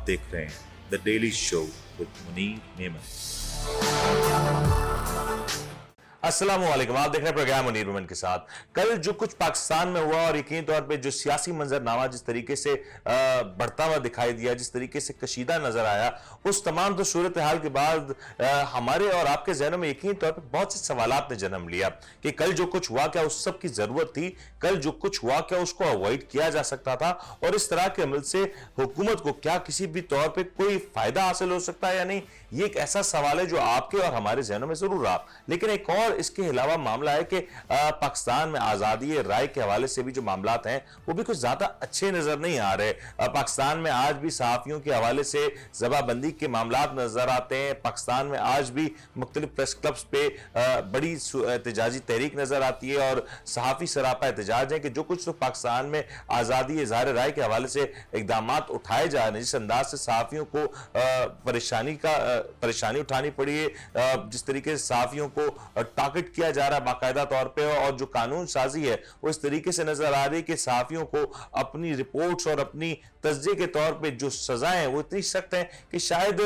आप देख रहे हैं the daily show with Munir Memon. अस्सलाम वालेकुम, आप देख रहे हैं प्रोग्राम मुनीर मेमन के साथ। कल जो कुछ पाकिस्तान में हुआ और यकीनी तौर पे जो सियासी मंजरनामा जिस तरीके से बढ़ता हुआ दिखाई दिया, जिस तरीके से कशीदा नजर आया, उस तमाम तो सूरत हाल के बाद हमारे और आपके जहनों में यकीनी तौर पे बहुत से सवालात ने जन्म लिया कि कल जो कुछ हुआ क्या उस सब की जरूरत थी, कल जो कुछ हुआ क्या उसको अवॉइड किया जा सकता था, और इस तरह के अमल से हुकूमत को क्या किसी भी तौर पर कोई फायदा हासिल हो सकता है या नहीं। ये एक ऐसा सवाल है जो आपके और हमारे जहनों में जरूर रहा। लेकिन एक और इसके अलावा मामला है कि पाकिस्तान में आजादी राय के हवाले से भी जो मामलात हैं वो भी कुछ ज्यादा अच्छे नजर नहीं आ रहे। पाकिस्तान में आज भी सहाफियों के हवाले से जबाबंदी के मामलात नजर आते हैं। पाकिस्तान में आज भी मुख्तलिफ प्रेस क्लब्स पे बड़ी एहतजाजी तहरीक नजर आती है और सहाफी सरापा एहतजाज है कि जो कुछ तो पाकिस्तान में आजादी इज़हार राय के हवाले से इकदाम उठाए जा रहे हैं, जिस अंदाज से सहाफियों को परेशानी उठानी पड़ी है, जिस तरीके से सहाफियों को टारगेट किया जा रहा है बाकायदा तौर पे, और जो कानून साजी है वो इस तरीके से नजर आ रही है कि सहाफियों को अपनी रिपोर्ट्स और अपनी तज्जिए के तौर पे जो सजाएं हैं वो इतनी सख्त हैं कि शायद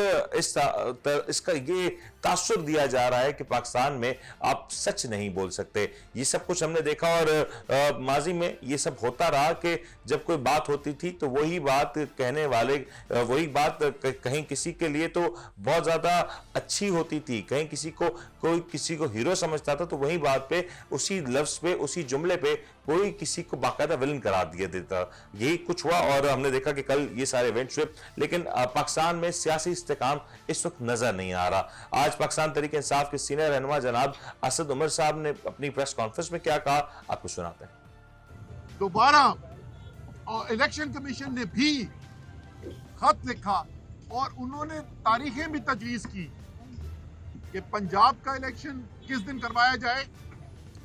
इसका ये तासुर दिया जा रहा है कि पाकिस्तान में आप सच नहीं बोल सकते। ये सब कुछ हमने देखा और माजी में ये सब होता रहा कि जब कोई बात होती थी तो वही बात कहने वाले वही बात कहीं किसी के लिए तो बहुत ज्यादा अच्छी होती थी, कहीं कोई किसी को हीरो समझता था तो वही बात पे, उसी लफ्ज पे, उसी जुमले पे कोई किसी को बाकायदा विलन करार दिया देता। यही कुछ हुआ और हमने देखा कि कल ये सारे इवेंट्स हुए, लेकिन पाकिस्तान में सियासी इस्तेकाम इस वक्त नजर नहीं आ रहा। आज पाकिस्तान तहरीक इंसाफ के सीनियर रहनुमा जनाब असद उमर साहब ने अपनी प्रेस कॉन्फ्रेंस में क्या कहा, आपको सुनाते हैं। दोबारा इलेक्शन कमीशन ने भी खत लिखा और उन्होंने तारीखें भी तजवीज़ की कि पंजाब का इलेक्शन किस दिन करवाया जाए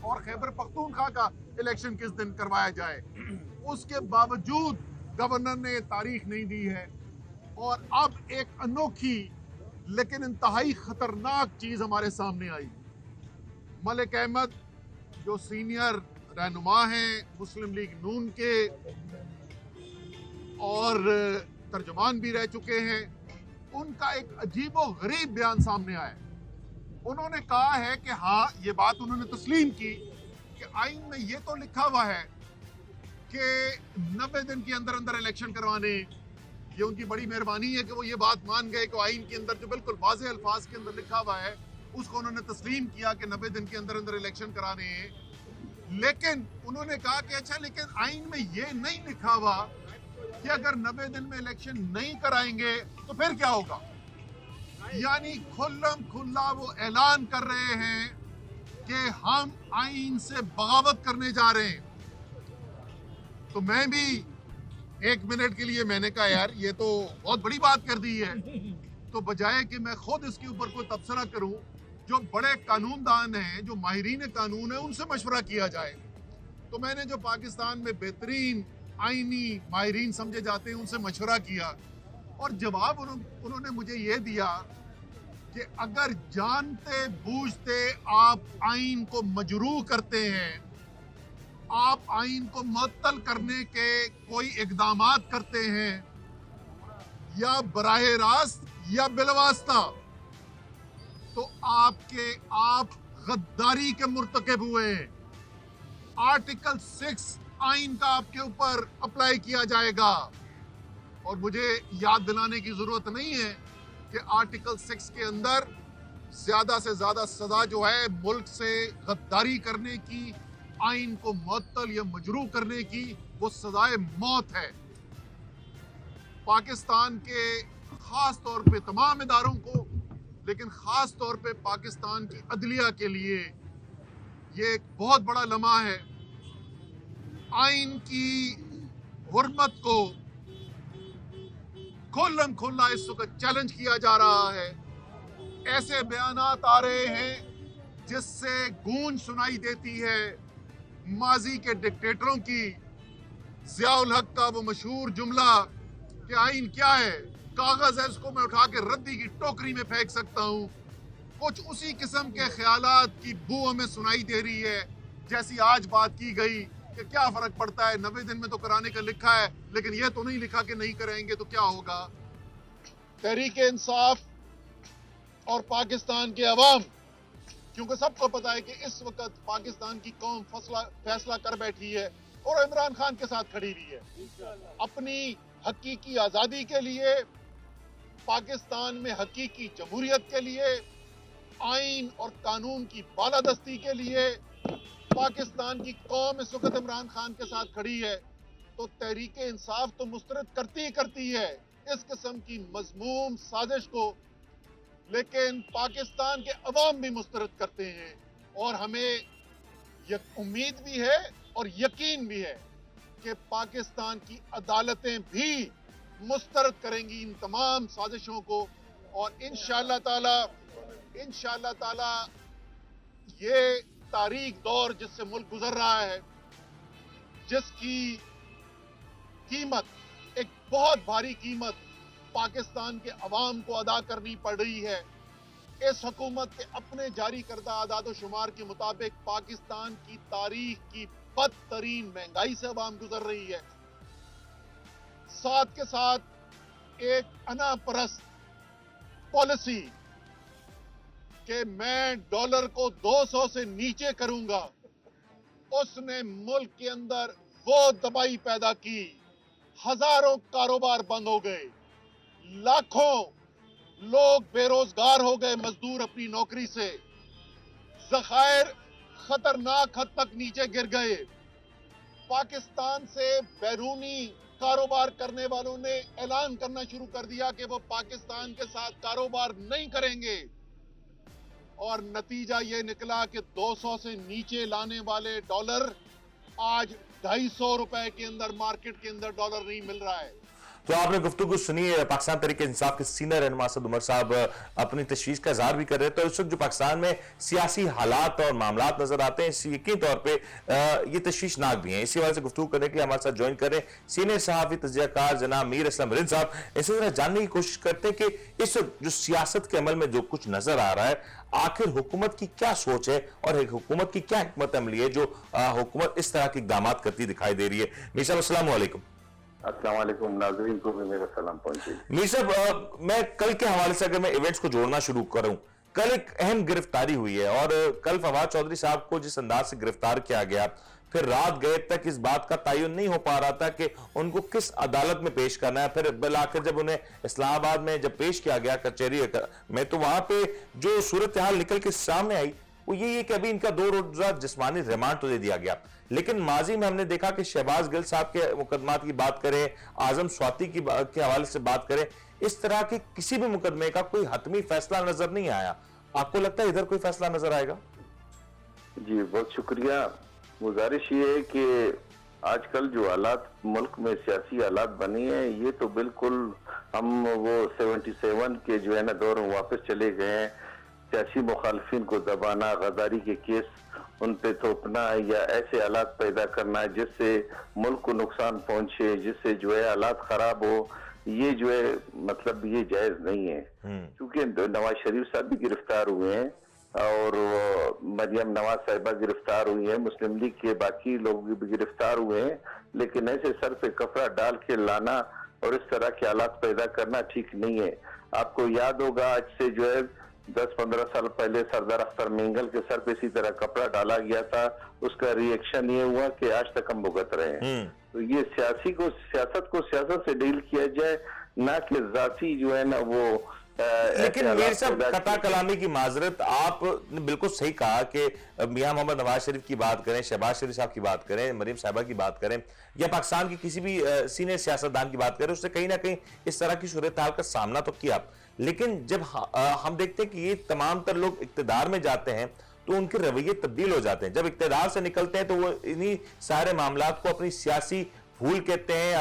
और खैबर पख्तूनख्वा का इलेक्शन किस दिन करवाया जाए। उसके बावजूद गवर्नर ने तारीख नहीं दी है और अब एक अनोखी लेकिन इंतहाई खतरनाक चीज हमारे सामने आई। मलिक अहमद जो सीनियर रहनुमा हैं मुस्लिम लीग नून के और तर्जुमान भी रह चुके हैं, उनका एक अजीबो गरीब बयान सामने आया। उन्होंने कहा है कि हाँ, ये बात उन्होंने तस्लीम की कि आइन में ये तो लिखा हुआ है कि 90 दिन के अंदर अंदर इलेक्शन करवाने। ये उनकी बड़ी मेहरबानी है कि वो ये बात मान गए कि आइन के अंदर जो बिल्कुल वाज़ेह अल्फाज के अंदर लिखा हुआ है उसको उन्होंने तस्लीम किया कि 90 दिन के अंदर अंदर इलेक्शन कराने हैं। लेकिन उन्होंने कहा कि अच्छा, लेकिन आइन में ये नहीं लिखा हुआ कि अगर 90 दिन में इलेक्शन नहीं कराएंगे तो फिर क्या होगा। यानी खुल्लम खुल्ला वो ऐलान कर रहे हैं कि हम आइन से बगावत करने जा रहे हैं। तो मैं भी एक मिनट के लिए मैंने कहा यार ये तो बहुत बड़ी बात कर दी है, तो बजाय कि मैं खुद इसके ऊपर कोई तबसरा करूं, जो बड़े कानूनदान हैं, जो माहिरीन कानून है, उनसे मशवरा किया जाए। तो मैंने जो पाकिस्तान में बेहतरीन आईनी माहिरीन समझे जाते हैं उनसे मशवरा किया और जवाब उन्होंने मुझे ये दिया कि अगर जानते बूझते आप आइन को मजरूह करते हैं, आप आइन को मुअत्तल करने के कोई इक़दामात करते हैं या बराह रास्त या बिलवास्ता, तो आप गद्दारी के मुर्तकिब हुए। आर्टिकल 6 आइन का आपके ऊपर अप्लाई किया जाएगा। और मुझे याद दिलाने की जरूरत नहीं है कि आर्टिकल 6 के अंदर ज्यादा से ज्यादा सजा जो है मुल्क से गद्दारी करने की, आइन को मुअत्तल या मजरूह करने की, वो सजाए मौत है। पाकिस्तान के खास तौर पे तमाम इदारों को, लेकिन खास तौर पे पाकिस्तान की अदलिया के लिए ये एक बहुत बड़ा लम्हा है। आइन की हुर्मत को खुल्लम खुल्ला इस वक्त चैलेंज किया जा रहा है। ऐसे बयानात आ रहे हैं जिससे गूंज सुनाई देती है माजी के डिक्टेटरों की। ज़ियाउल हक का वो मशहूर जुमला कि आइन क्या है, कागज है, इसको मैं उठा के रद्दी की टोकरी में फेंक सकता हूँ। कुछ उसी किस्म के ख्यालात की बू हमें सुनाई दे रही है जैसी आज बात की गई कि क्या फर्क पड़ता है, 90 दिन में तो कराने का लिखा है, लेकिन यह तो नहीं लिखा कि नहीं कराएंगे तो क्या होगा। तहरीक इंसाफ और पाकिस्तान के अवाम, क्योंकि सबको पता है कि इस वक्त पाकिस्तान की कौम फैसला कर बैठी है और इमरान खान के साथ खड़ी हुई है अपनी हकीकी आज़ादी के लिए, पाकिस्तान में हकीकी जमहूरियत के लिए, आइन और कानून की बालादस्ती के लिए। पाकिस्तान की कौम इस वक्त इमरान खान के साथ खड़ी है, तो तहरीक इंसाफ तो मुस्तरद करती है इस किस्म की मजमूम साजिश को, लेकिन पाकिस्तान के अवाम भी मुस्तरद करते हैं। और हमें उम्मीद भी है और यकीन भी है कि पाकिस्तान की अदालतें भी मुस्तरद करेंगी इन तमाम साजिशों को, और इंशाअल्लाह ताला ये तारीख दौर जिससे मुल्क गुजर रहा है, जिसकी कीमत, एक बहुत भारी कीमत पाकिस्तान के अवाम को अदा करनी पड़ रही है, इस हुकूमत के अपने जारी करदा आदाद शुमार के मुताबिक पाकिस्तान की तारीख की बदतरीन महंगाई से अवाम गुजर रही है। साथ के साथ एक अनापरस्त पॉलिसी कि मैं डॉलर को 200 से नीचे करूंगा, उसने मुल्क के अंदर वो तबाही पैदा की, हजारों कारोबार बंद हो गए, लाखों लोग बेरोजगार हो गए, मजदूर अपनी नौकरी से, ज़खायर खतरनाक हद तक नीचे गिर गए। पाकिस्तान से बैरूनी कारोबार करने वालों ने ऐलान करना शुरू कर दिया कि वो पाकिस्तान के साथ कारोबार नहीं करेंगे, और नतीजा ये निकला कि 200 से नीचे लाने वाले डॉलर आज 250 रुपए के अंदर मार्केट के अंदर डॉलर नहीं मिल रहा है। तो आपने गुफ्तगू सुनी है, पाकिस्तान तहरीक इंसाफ के सीनियर रहनुमा असद उमर साहब अपनी तशवीश का इजहार भी कर रहे थे। इस वक्त जो पाकिस्तान में सियासी हालात और मामलात नजर आते हैं, यकीनी तौर पे ये तशवीशनाक भी हैं। इसी वजह से गुफ्तगू करने के लिए हमारे साथ ज्वाइन कर रहे हैं सीनियर सहाफी तज्जियाकार जनाब मीर असलम रिंद साहब। इसी तरह जानने की कोशिश करते हैं कि इस जो सियासत के अमल में जो कुछ नजर आ रहा है, आखिर हुकूमत की क्या सोच है और एक हुकूमत की क्या हिकमत अमली है जो हुकूमत इस तरह के इकदाम करती दिखाई दे रही है। मीर साहब अस्सलाम वालेकुम। अस्सलाम वालेकुम, नाज़रीन को भी मेरा सलाम पहुंचे। मीर साहब, मैं कल के हवाले से अगर मैं इवेंट्स को जोड़ना शुरू करूं, कल एक अहम गिरफ्तारी हुई है और कल फवाद चौधरी साहब को जिस अंदाज से गिरफ्तार किया गया, फिर रात गए तक इस बात का तयन नहीं हो पा रहा था कि उनको किस अदालत में पेश करना है। फिर बिलाखिर जब उन्हें इस्लामाबाद में जब पेश किया गया कचहरी में, तो वहां पे जो सूरत हाल निकल के सामने आई वो यही है कि अभी इनका 2 रोजा जिस्मानी रिमांड तो दे दिया गया, लेकिन माजी में हमने देखा कि शहबाज गिल साहब के मुकदमात की बात करें, आजम स्वाति के हवाले से बात करें, इस तरह के किसी भी मुकदमे का कोई हतमी फैसला नजर नहीं आया। आपको लगता है इधर कोई फैसला नजर आएगा? जी बहुत शुक्रिया। गुजारिश ये है कि आजकल जो हालात मुल्क में सियासी हालात बनी है, ये तो बिल्कुल हम वो 77 के जो है ना दौर में वापस चले गए हैं। सियासी मुखालफिन को दबाना, गद्दारी के केस उन पे थोपना या ऐसे हालात पैदा करना जिससे मुल्क को नुकसान पहुंचे, जिससे जो है हालात खराब हो, ये जो है मतलब ये जायज नहीं है। क्योंकि नवाज शरीफ साहब भी गिरफ्तार हुए हैं और मरियम नवाज साहिबा गिरफ्तार हुई है, मुस्लिम लीग के बाकी लोग भी गिरफ्तार हुए हैं, लेकिन ऐसे सर पे कपड़ा डाल के लाना और इस तरह के हालात पैदा करना ठीक नहीं है। आपको याद होगा आज से जो है 10-15 साल पहले सरदार अख्तर मेंगल के सर पे इसी तरह कपड़ा डाला गया था, उसका रिएक्शन ये हुआ कि आज तक हम भुगत रहे हैं। तो ये सियासत को सियासत से डील किया जाए, ना कि जाती जो है ना वो लेकिन मेरे साहब कता कलामी की माजरत, आपने बिल्कुल सही कहा कि मियां मोहम्मद नवाज शरीफ की बात करें, शहबाज शरीफ साहब की बात करें, मरियम साहिबा की बात करें या पाकिस्तान की किसी भी सीनियर सियासतदान की बात करें, उससे कहीं ना कहीं इस तरह की सूरत हाल का सामना तो किया। लेकिन जब हम देखते हैं कि ये तमाम तर लोग इक्तदार में जाते हैं तो उनके रवैये तब्दील हो जाते हैं। जब इक्तदार से निकलते हैं तो वो इन्हीं सारे मामलात को अपनी सियासी भूल कहते हैं,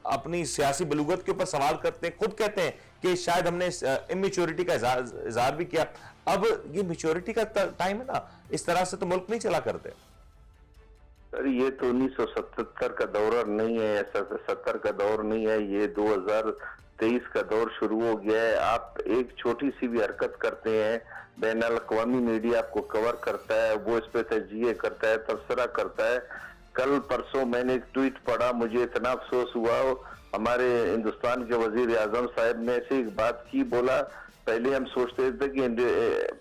अपनी सियासी बलूगत के ऊपर सवाल करते हैं, खुद कहते हैं कि शायद हमने इमेच्योरिटी का इजहार भी किया। अब ये मैच्योरिटी का टाइम है ना, इस तरह से तो मुल्क नहीं चला करते। सर ये तो 1977 का दौर नहीं है, 70 का दौर नहीं है, ये 2023 का दौर शुरू हो गया है। आप एक छोटी सी भी हरकत करते हैं, बैनुल अक़वामी मीडिया आपको कवर करता है, वो इस पे तजिए करता है, तबसरा करता है। कल परसों मैंने एक ट्वीट पढ़ा, मुझे इतना अफसोस हुआ ہمارے ہندوستان کے وزیر اعظم صاحب نے ایسے ایک بات کی، بولا پہلے ہم سوچتے تھے کہ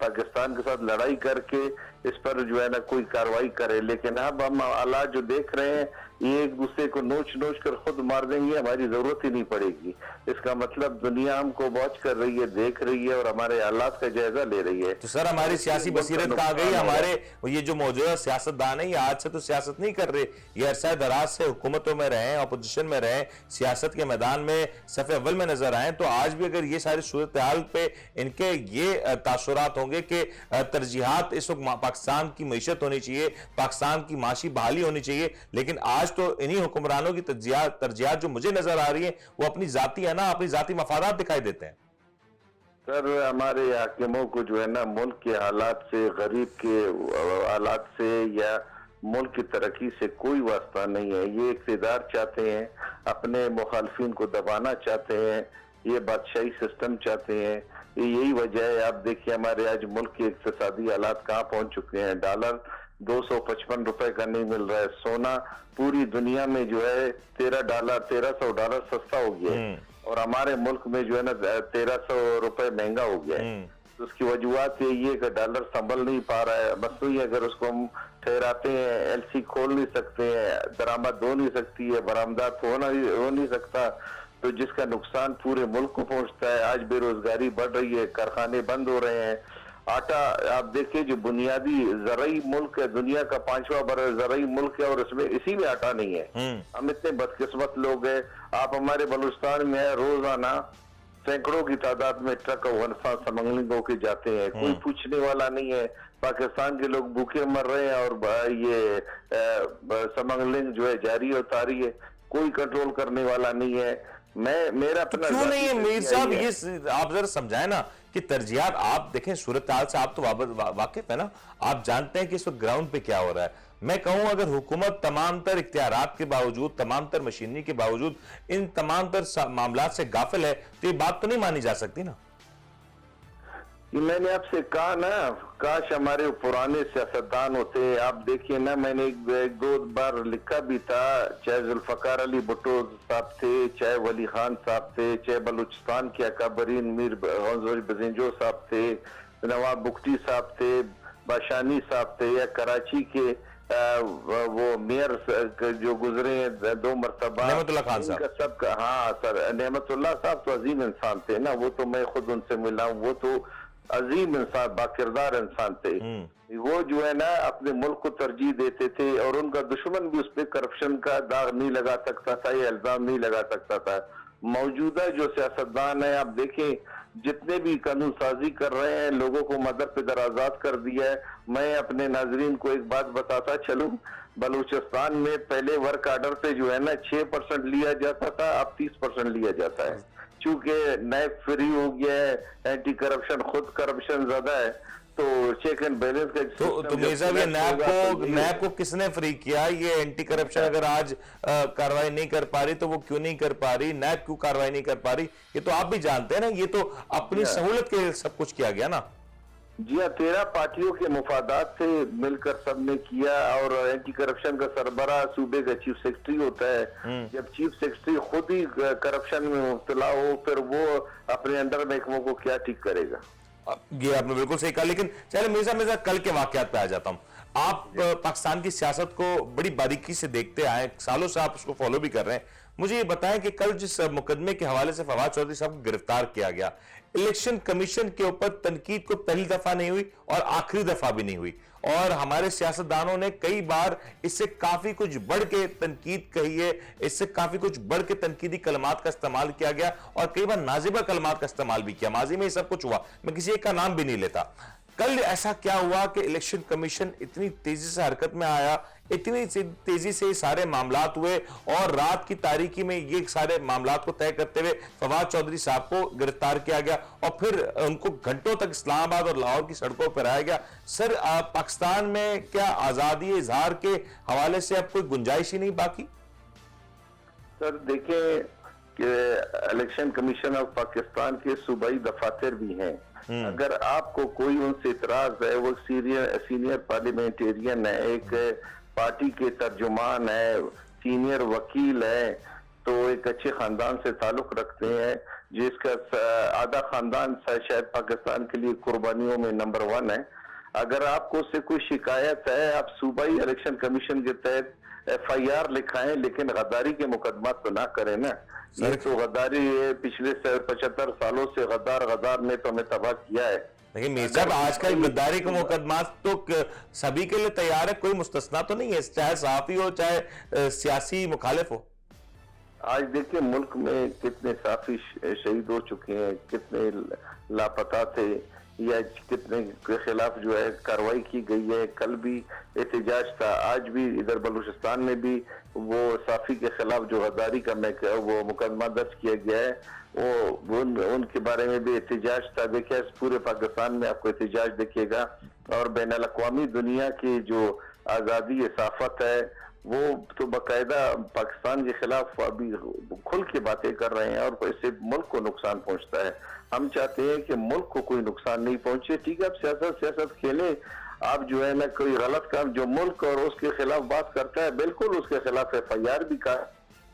پاکستان کے ساتھ لڑائی کر کے اس پر جو ہے نا کوئی کاروائی کرے، لیکن اب ہم حالات جو دیکھ رہے ہیں یہ ایک دوسرے کو نوچ نوچ کر خود مار دیں گے، ہماری ضرورت ہی نہیں پڑے گی۔ اس کا مطلب دنیا ہم کو واچ کر رہی ہے، دیکھ رہی ہے اور ہمارے حالات کا جائزہ لے رہی ہے۔ تو سر ہماری سیاسی بصیرت کہاں گئی؟ ہمارے یہ جو موجودہ سیاستدان ہیں یہ آج سے تو سیاست نہیں کر رہے، یہ عرصہ دراز سے حکومتوں میں رہیں، اپوزیشن میں رہیں، سیاست کے میدان میں صف اول میں نظر آئیں، تو آج بھی اگر یہ ساری صورتحال پہ ان کے یہ تاثرات ہوں گے کہ ترجیحات اس وقت پاکستان کی معیشت ہونی چاہیے، پاکستان کی معاشی بحالی ہونی چاہیے، لیکن آج تو انہی حکمرانوں کی ترجیحات جو مجھے نظر آ رہی ہیں وہ اپنی ذاتی ہے نا، اپنی ذاتی مفادات دکھائی دیتے ہیں۔ سر ہمارے حاکموں کو جو ہے نا ملک کے حالات سے، غریب کے حالات سے یا ملک کی ترقی سے کوئی واسطہ نہیں ہے۔ یہ اقتدار چاہتے ہیں، اپنے مخالفین کو دبانا چاہتے ہیں، یہ بادشاہی سسٹم چاہتے ہیں۔ یہی وجہ ہے، آپ دیکھیں ہمارے آج ملک کے اقتصادی حالات کہاں پہنچ چکے ہیں۔ ڈالر 255 روپے کا نہیں مل رہا ہے، سونا پوری دنیا میں جو ہے $1300 سستا ہو گیا ہے، اور ہمارے ملک میں جو ہے نا 1300 روپے مہنگا ہو گیا ہے۔ تو اس کی وجوہات یہی ہے کہ ڈالر سنبھل نہیں پا رہا ہے، مصنوعی اگر اس کو ہم ٹھہراتے ہیں، ایل سی کھول نہیں سکتے ہیں، درآمد ہو نہیں سکتی ہے، برآمدات ہو نہیں سکتا، تو جس کا نقصان پورے ملک کو پہنچتا ہے۔ آج بے روزگاری بڑھ رہی ہے، کارخانے بند ہو رہے ہیں۔ آٹا آپ دیکھیں جو بنیادی زرعی ملک ہے، دنیا کا 5واں بڑا زرعی ملک ہے، اور اس میں اسی میں آٹا نہیں ہے۔ ہم اتنے بدقسمت لوگ ہیں۔ آپ ہمارے بلوچستان میں روزانہ سینکڑوں کی تعداد میں ٹرک ونفا سمگلنگ ہو کے جاتے ہیں، کوئی پوچھنے والا نہیں ہے۔ پاکستان کے لوگ بھوکے مر رہے ہیں اور یہ سمگلنگ جو ہے جاری ہوتا رہی ہے، کوئی کنٹرول کرنے والا نہیں ہے۔ میرا اپنا کیوں نہیں ہے میر صاحب؟ یہ آپ ذرا سمجھائیں نا کہ ترجیحات، آپ دیکھیں صورتحال سے آپ تو واقف ہے نا، آپ جانتے ہیں کہ اس وقت گراؤنڈ پہ کیا ہو رہا ہے۔ میں کہوں اگر حکومت تمام تر اختیارات کے باوجود، تمام تر مشینری کے باوجود ان تمام تر معاملات سے غافل ہے تو یہ بات تو نہیں مانی جا سکتی نا۔ میں نے آپ سے کہا نا، کاش ہمارے پرانے سیاستدان ہوتے۔ آپ دیکھیے نا، میں نے ایک دو بار لکھا بھی تھا، چاہے ذوالفقار علی بھٹو صاحب تھے، چاہے ولی خان صاحب تھے، چاہے بلوچستان کے اکابرین میر غنزوری بزنجو صاحب تھے، نواب بگٹی صاحب تھے، باشانی صاحب تھے، یا کراچی کے وہ میئر جو گزرے ہیں 2 مرتبہ، نعمت اللہ خان صاحب۔ سب کا، ہاں سر، نعمت اللہ صاحب تو عظیم انسان تھے نا، وہ تو میں خود ان سے ملا ہوں، وہ تو عظیم انسان، باکردار انسان تھے۔ وہ جو ہے نا اپنے ملک کو ترجیح دیتے تھے، اور ان کا دشمن بھی اس پہ کرپشن کا داغ نہیں لگا سکتا تھا، یہ الزام نہیں لگا سکتا تھا۔ موجودہ جو سیاستدان ہیں، آپ دیکھیں جتنے بھی قانون سازی کر رہے ہیں، لوگوں کو مذہب پہ درآزاد کر دیا ہے۔ میں اپنے ناظرین کو ایک بات بتاتا چلوں، بلوچستان میں پہلے ورک آرڈر پہ جو ہے نا 6% لیا جاتا تھا، اب 30% لیا جاتا ہے، چونکہ نیب فری ہو گیا ہے، اینٹی کرپشن، خود کرپشن زیادہ ہے، تو چیک اینڈ بیلنس کا تو مرزا بھی نیب کو کس نے فری کیا؟ یہ اینٹی کرپشن اگر آج کاروائی نہیں کر پا رہی تو وہ کیوں نہیں کر پا رہی؟ نیب کیوں کاروائی نہیں کر پا رہی؟ یہ تو آپ بھی جانتے ہیں نا، یہ تو اپنی سہولت کے سب کچھ کیا گیا نا۔ جی ہاں، 13 پارٹیوں کے مفادات سے مل کر سب نے کیا، اور اینٹی کرپشن کا سربراہ صوبے کا چیف سیکرٹری ہوتا ہے۔ جب چیف سیکرٹری خود ہی کرپشن میں مبتلا ہو، پھر وہ اپنے انڈر محکموں کو کیا ٹھیک کرے گا؟ یہ آپ نے بالکل صحیح کہا، لیکن چلے مرزا کل کے واقعات پہ آ جاتا ہوں۔ آپ پاکستان کی سیاست کو بڑی باریکی سے دیکھتے آئے، سالوں سے آپ اس کو فالو بھی کر رہے ہیں، مجھے یہ بتائیں کہ کل جس مقدمے کے حوالے سے فواد چودھری صاحب کو گرفتار کیا گیا، الیکشن کمیشن کے اوپر تنقید کو پہلی دفعہ نہیں ہوئی اور آخری دفعہ بھی نہیں ہوئی، اور ہمارے سیاستدانوں نے کئی بار اس سے کافی کچھ بڑھ کے تنقید کہی ہے، اس سے کافی کچھ بڑھ کے تنقیدی کلمات کا استعمال کیا گیا، اور کئی بار نازیبہ کلمات کا استعمال بھی کیا۔ ماضی میں یہ سب کچھ ہوا، میں کسی ایک کا نام بھی نہیں لیتا۔ کل ایسا کیا ہوا کہ الیکشن کمیشن اتنی تیزی سے حرکت میں آیا، اتنی تیزی سے سارے معاملات ہوئے، اور رات کی تاریکی میں یہ سارے معاملات کو طے کرتے ہوئے فواد چودھری صاحب کو گرفتار کیا گیا، اور پھر ان کو گھنٹوں تک اسلام آباد اور لاہور کی سڑکوں پر آیا گیا؟ سر، پاکستان میں کیا آزادی اظہار کے حوالے سے اب کوئی گنجائش ہی نہیں باقی؟ سر دیکھیں کہ الیکشن کمیشن آف پاکستان کے صوبائی دفاتر بھی ہیں، اگر آپ کو کوئی ان سے اعتراض ہے، وہ سینئر پارلیمنٹیرین ہے، ایک پارٹی کے ترجمان ہے، سینئر وکیل ہے، تو ایک اچھے خاندان سے تعلق رکھتے ہیں، جس کا آدھا خاندان شاید پاکستان کے لیے قربانیوں میں نمبر 1 ہے. اگر آپ کو اس سے کوئی شکایت ہے، آپ صوبائی الیکشن کمیشن کے تحت FIR لکھائیں، لیکن غداری کے مقدمات تو نہ کریں نا. یہ تو غداری ہے، پچھلے 75 سالوں سے غدار نے تو ہمیں تباہ کیا ہے. لیکن میر صاحب آج کل غداری کے مقدمات تو سبھی کے لیے تیار ہے، کوئی مستثنا تو نہیں ہے، چاہے صحافی ہو چاہے سیاسی مخالف ہو. آج دیکھیں ملک میں کتنے صحافی شہید ہو چکے ہیں، کتنے لاپتہ تھے، یا کتنے کے خلاف جو ہے کاروائی کی گئی ہے. کل بھی احتجاج تھا، آج بھی ادھر بلوچستان میں بھی وہ صحافی کے خلاف جو غداری کا وہ مقدمہ درج کیا گیا ہے، وہ ان کے بارے میں بھی احتجاج تھا. دیکھیں پورے پاکستان میں آپ کو احتجاج دیکھیے گا، اور بین الاقوامی دنیا کی جو آزادی صحافت ہے وہ تو باقاعدہ پاکستان کے خلاف ابھی کھل کے باتیں کر رہے ہیں، اور اس سے ملک کو نقصان پہنچتا ہے. ہم چاہتے ہیں کہ ملک کو کوئی نقصان نہیں پہنچے. ٹھیک ہے، آپ سیاست کھیلیں، آپ جو ہے نا کوئی غلط کام جو ملک اور اس کے خلاف بات کرتا ہے، بالکل اس کے خلاف FIR بھی کا.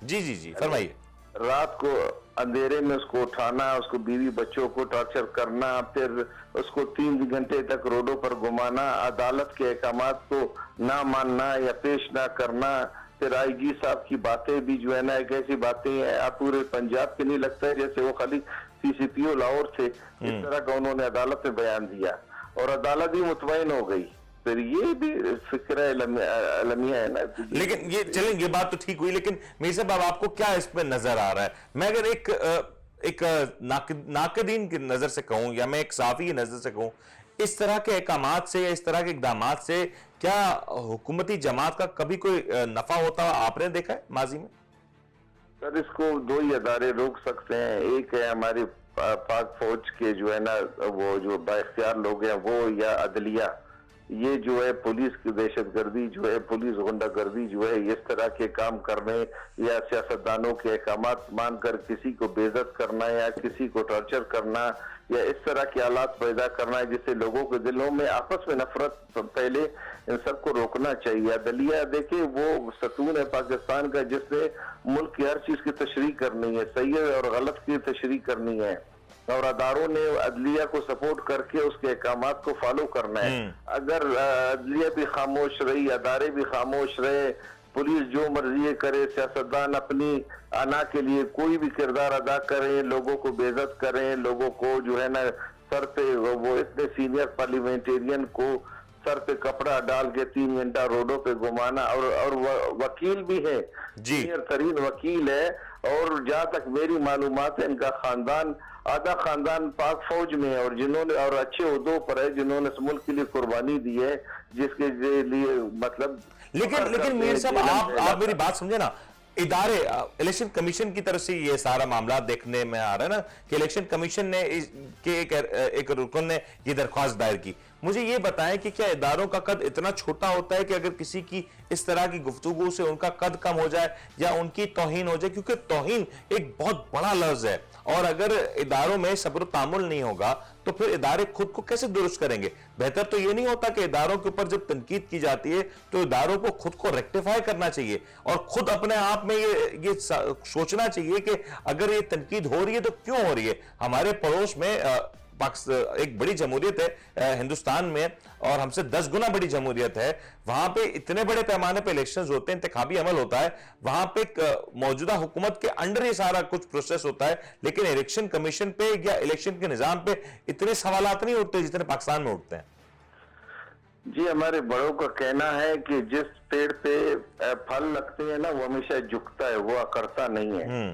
جی فرمائیے. رات کو اندھیرے میں اس کو اٹھانا، اس کو بیوی بچوں کو ٹارچر کرنا، پھر اس کو 3 گھنٹے تک روڈوں پر گھمانا، عدالت کے احکامات کو نہ ماننا یا پیش نہ کرنا. پھر IG صاحب کی باتیں بھی جو ہے نا ایک ایسی باتیں ہیں، آپ پورے پنجاب کے نہیں لگتا ہے جیسے وہ خالی CCPO لاہور تھے، اس طرح کا انہوں نے عدالت میں بیان دیا، اور عدالت بھی مطمئن ہو گئی. پھر یہ بھی فکر علمیہ ہے نا. لیکن یہ چلیں، یہ بات تو ٹھیک ہوئی، لیکن میر صاحب اب آپ کو کیا اس پہ نظر آ رہا ہے؟ میں اگر ایک ناقدین کی نظر سے کہوں، یا میں ایک صحافی کی نظر سے کہوں، اس طرح کے احکامات سے یا اس طرح کے اقدامات سے کیا حکومتی جماعت کا کبھی کوئی نفع ہوتا آپ نے دیکھا ہے ماضی میں؟ سر اس کو 2 ہی ادارے روک سکتے ہیں. ایک ہے ہماری پاک فوج کے جو ہے نا وہ جو با اختیار لوگ ہیں وہ، یا عدلیہ. یہ جو ہے پولیس کی دہشت گردی جو ہے، پولیس غنڈہ گردی جو ہے، اس طرح کے کام کرنے یا سیاستدانوں کے احکامات مان کر کسی کو بے عزت کرنا یا کسی کو ٹارچر کرنا یا اس طرح کے حالات پیدا کرنا ہے جس سے لوگوں کے دلوں میں آپس میں نفرت پہلے، ان سب کو روکنا چاہیے. عدلیہ دیکھیں وہ ستون ہے پاکستان کا، جس نے ملک کی ہر چیز کی تشریح کرنی ہے، صحیح اور غلط کی تشریح کرنی ہے، اور اداروں نے عدلیہ کو سپورٹ کر کے اس کے احکامات کو فالو کرنا ہے. اگر عدلیہ بھی خاموش رہی، ادارے بھی خاموش رہے، پولیس جو مرضی کرے، سیاستدان اپنی انا کے لیے کوئی بھی کردار ادا کریں، لوگوں کو بے عزت کریں، لوگوں کو جو ہے نا سر پہ وہ اتنے سینئر پارلیمنٹیرین کو سر پہ کپڑا ڈال کے 3 گھنٹہ روڈوں پہ گھمانا، اور وکیل بھی ہے، سینئر ترین وکیل ہے، اور جہاں تک میری معلومات ہے ان کا خاندان، آدھا خاندان پاک فوج میں ہے، اور جنہوں نے اور اچھے عہدوں پر ہے، جنہوں نے اس ملک کے لیے قربانی دی ہے، جس کے لیے مطلب. لیکن میر صاحب آپ میری بات سمجھے نا، ادارے الیکشن کمیشن کی طرف سے یہ سارا معاملات دیکھنے میں آ رہا ہے نا کہ الیکشن کمیشن نے ایک رکن نے یہ درخواست دائر کی. مجھے یہ بتائیں کہ کیا اداروں کا قد اتنا چھوٹا ہوتا ہے کہ اگر کسی کی اس طرح کی گفتگو سے ان کا قد کم ہو جائے یا ان کی توہین ہو جائے، کیونکہ توہین ایک بہت بڑا لفظ ہے، اور اگر اداروں میں صبر و تحمل نہیں ہوگا تو پھر ادارے خود کو کیسے درست کریں گے؟ بہتر تو یہ نہیں ہوتا کہ اداروں کے اوپر جب تنقید کی جاتی ہے تو اداروں کو خود کو ریکٹیفائی کرنا چاہیے، اور خود اپنے آپ میں یہ سوچنا چاہیے کہ اگر یہ تنقید ہو رہی ہے تو کیوں ہو رہی ہے؟ ہمارے پڑوس میں ایک بڑی جمہوریت ہے ہندوستان میں، اور ہم سے 10 گنا بڑی جمہوریت ہے، وہاں پہ اتنے بڑے پیمانے پہ الیکشنز ہوتے ہیں، انتخابی عمل ہوتا ہے، وہاں پہ موجودہ حکومت کے انڈر ہی سارا کچھ پروسیس ہوتا ہے، لیکن الیکشن کمیشن پہ یا الیکشن کے نظام پہ اتنے سوالات نہیں اٹھتے جتنے پاکستان میں اٹھتے ہیں. جی ہمارے بڑوں کا کہنا ہے کہ جس پیڑ پہ پھل لگتے ہیں نا وہ ہمیشہ جھکتا ہے، وہ اکڑتا نہیں ہے.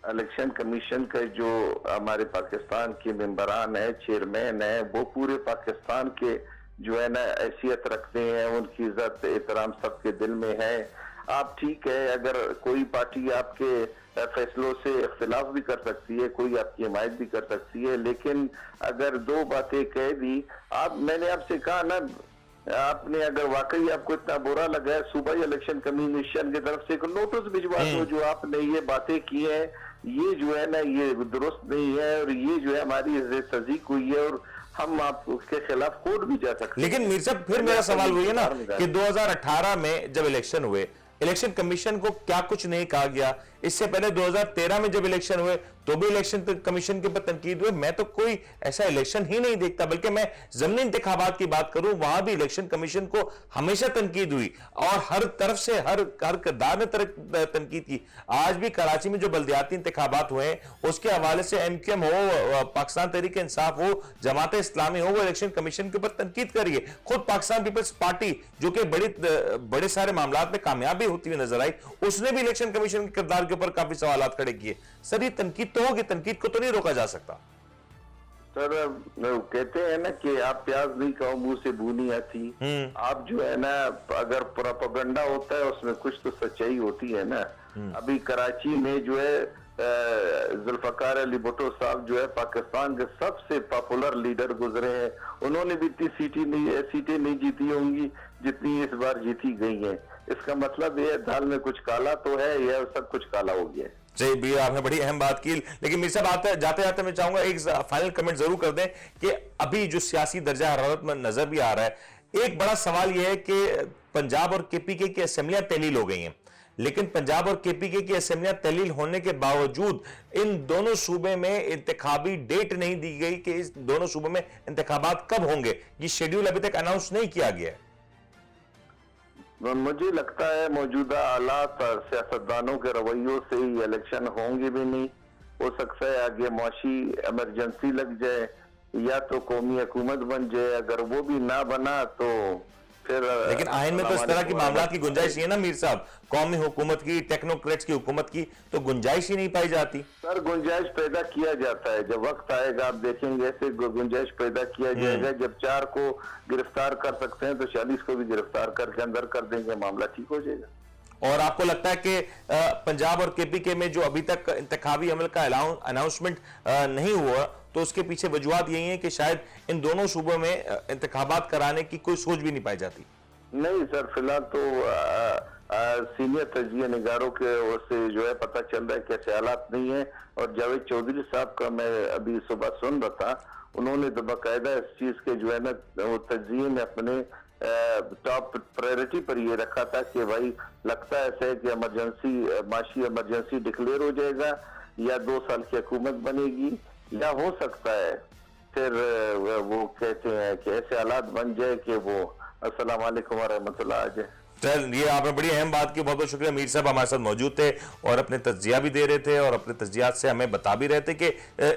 الیکشن کمیشن کا جو ہمارے پاکستان کے ممبران ہیں، چیئرمین ہیں، وہ پورے پاکستان کے جو ہے نا حیثیت رکھتے ہیں، ان کی عزت احترام سب کے دل میں ہے. آپ ٹھیک ہے، اگر کوئی پارٹی آپ کے فیصلوں سے اختلاف بھی کر سکتی ہے، کوئی آپ کی حمایت بھی کر سکتی ہے، لیکن اگر 2 باتیں کہہ دی، میں نے آپ سے کہا نا، آپ نے اگر واقعی آپ کو اتنا برا لگا ہے، صوبائی الیکشن کمیشن کی طرف سے ایک نوٹس بھجوا دو، جو آپ نے یہ باتیں کی ہیں یہ جو ہے نا یہ درست نہیں ہے، اور یہ جو ہے ہماری عزت تضییق ہوئی ہے، اور ہم آپ کے خلاف کورٹ بھی جا سکتے ہیں. لیکن میر صاحب پھر میرا سوال وہی ہے نا کہ 2018 میں جب الیکشن ہوئے इलेक्शन कमीशन को क्या कुछ नहीं कहा गया। इससे पहले 2013 में जब इलेक्शन हुए तो भी इलेक्शन कमीशन के ऊपर तनकीद हुई। मैं तो कोई ऐसा इलेक्शन ही नहीं देखता, बल्कि मैं ज़मीनी इंतखाबात की बात करूं, वहां भी इलेक्शन कमीशन को हमेशा तनकीद हुई और हर तरफ से हर किरदार ने तनकीद की। आज भी कराची में जो बल्दियाती इंतखाबात हुए उसके हवाले से MQM हो, पाकिस्तान तहरीक इंसाफ हो, जमात इस्लामी हो, वो इलेक्शन कमीशन के ऊपर तनकीद कर रही है। खुद पाकिस्तान पीपल्स पार्टी जो कि बड़े सारे मामलात में कामयाब भी होती हुई नजर आई, उसने भी इलेक्शन कमीशन के किरदार के ऊपर काफी सवालात खड़े किए। सर ये तनकीद तो होगी, तनकीद को तो नहीं रोका जा सकता। सर कहते हैं ना कि आप प्याज नहीं खाओ मुंह से बू नहीं आती। आप जो है ना, अगर प्रोपेगेंडा होता है उसमें कुछ तो सच्चाई होती है ना। अभी कराची में जो है जुल्फकार अली भुट्टो साहब जो है पाकिस्तान के सबसे पॉपुलर लीडर गुजरे हैं। उन्होंने भी इतनी सीटें नहीं जीती होंगी जितनी इस बार जीती गई हैं। इसका मतलब ये दाल में कुछ काला तो है, यह सब कुछ काला हो गया है। जी भी आपने बड़ी अहम बात की, लेकिन मीर साहब जाते जाते मैं चाहूंगा एक फाइनल कमेंट जरूर कर दें कि अभी जो सियासी दर्जा हरारत में नजर भी आ रहा है, एक बड़ा सवाल यह है कि पंजाब और KPK की असेंबलियां तहलील हो गई हैं, लेकिन पंजाब और KPK की असेंबलियां तहलील होने के बावजूद इन दोनों सूबे में इंतखाबी डेट नहीं दी गई कि इस दोनों सूबे में इंतखाबात कब होंगे। ये शेड्यूल अभी तक अनाउंस नहीं किया गया है। मुझे लगता है मौजूदा हालात और सियासतदानों के रवैयों से ही इलेक्शन होंगे भी नहीं। हो सकता है आगे मुआशी इमरजेंसी लग जाए या तो कौमी हुकूमत बन जाए। अगर वो भी ना बना तो फिर, लेकिन आइन में तो इस तरह की मामला की गुंजाइश है ना मीर साहब, कौमी हुकूमत की, टेक्नोक्रेट्स की हुकूमत की तो गुंजाइश ही नहीं पाई जाती। सर गुंजाइश पैदा किया जाता है, जब वक्त आएगा आप देखेंगे ऐसे गुंजाइश पैदा किया जाएगा। जब 4 को गिरफ्तार कर सकते हैं तो 40 को भी गिरफ्तार करके अंदर कर देंगे, मामला ठीक हो जाएगा। और आपको लगता है कि पंजाब और KPK में जो अभी तक इंतखाबी अमल का अनाउंसमेंट नहीं हुआ तो उसके पीछे वजूहत यही है कि शायद इन दोनों सूबों में इंतखाबात कराने की कोई सोच भी नहीं पाई जाती? नहीं सर, फिलहाल तो सीनियर तजिया निगारों के ओर से जो है पता चल रहा है कि ऐसे हालात नहीं है। और जावेद चौधरी साहब का मैं अभी सुबह सुन रहा था, उन्होंने तो बाकायदा इस चीज के जो है ना वो तजिए में अपने टॉप प्रायोरिटी पर ये रखा था कि भाई लगता है ऐसे कि इमरजेंसी माशी इमरजेंसी डिक्लेयर हो जाएगा या 2 साल की हुकूमत बनेगी, या हो सकता है फिर वो कहते हैं कि ऐसे हालात बन जाए कि वो अस्सलाम वालेकुम व रहमतुल्लाह आ जाए। चल ये आपने बड़ी अहम बात की, बहुत बहुत शुक्रिया। मीर साहब हमारे साथ मौजूद थे और अपने तज्जिया भी दे रहे थे और अपने तज्जियात से हमें बता भी रहे थे कि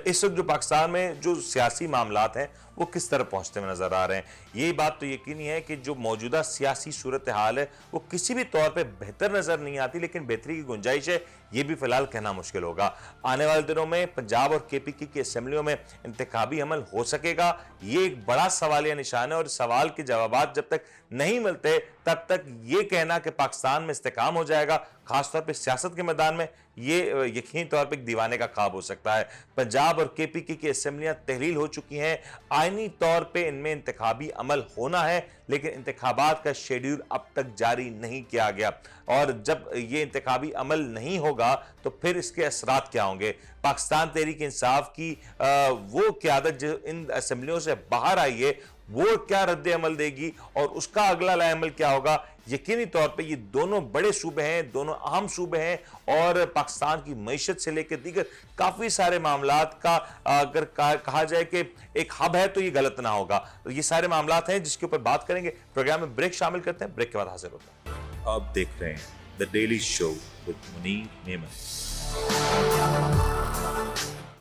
इस वक्त जो पाकिस्तान में जो सियासी मामलात हैं वो किस तरह पहुंचते हुए नजर आ रहे हैं। यही बात तो यकीनी है कि जो मौजूदा सियासी सूरत हाल है वो किसी भी तौर पे बेहतर नजर नहीं आती, लेकिन बेहतरी की गुंजाइश है ये भी फिलहाल कहना मुश्किल होगा। आने वाले दिनों में पंजाब और KPK की असेंबलियों में इंतखाबी अमल हो सकेगा, ये एक बड़ा सवालिया निशान है और सवाल के जवाब जब तक नहीं मिलते तब तक ये कहना कि पाकिस्तान में इस्तेकाम हो जाएगा, खासतौर पर सियासत के मैदान में, ये यकीनी तौर पर एक दीवाने का ख्वाब हो सकता है। पंजाब और KPK की असेंबलियां तहलील हो चुकी हैं, आईनी तौर पे इनमें इंतखाबी अमल होना है, लेकिन इंतखाबात का शेड्यूल अब तक जारी नहीं किया गया और जब ये इंतखाबी अमल नहीं होगा तो फिर इसके असरात क्या होंगे। पाकिस्तान तहरीक इंसाफ की वो क़यादत जो इन असेंबलियों से बाहर आई है वो क्या रद्द अमल देगी और उसका अगला लाएमल क्या होगा। यकीनी तौर पे ये दोनों बड़े सूबे हैं, दोनों अहम सूबे हैं और पाकिस्तान की मईशत से लेकर दीगर काफ़ी सारे मामलात का अगर कहा जाए कि एक हब है तो ये गलत ना होगा। तो ये सारे मामलात हैं जिसके ऊपर बात करेंगे। प्रोग्राम में ब्रेक शामिल करते हैं, ब्रेक के बाद हाजिर होता है। आप देख रहे हैं the daily show with Munir नेमत।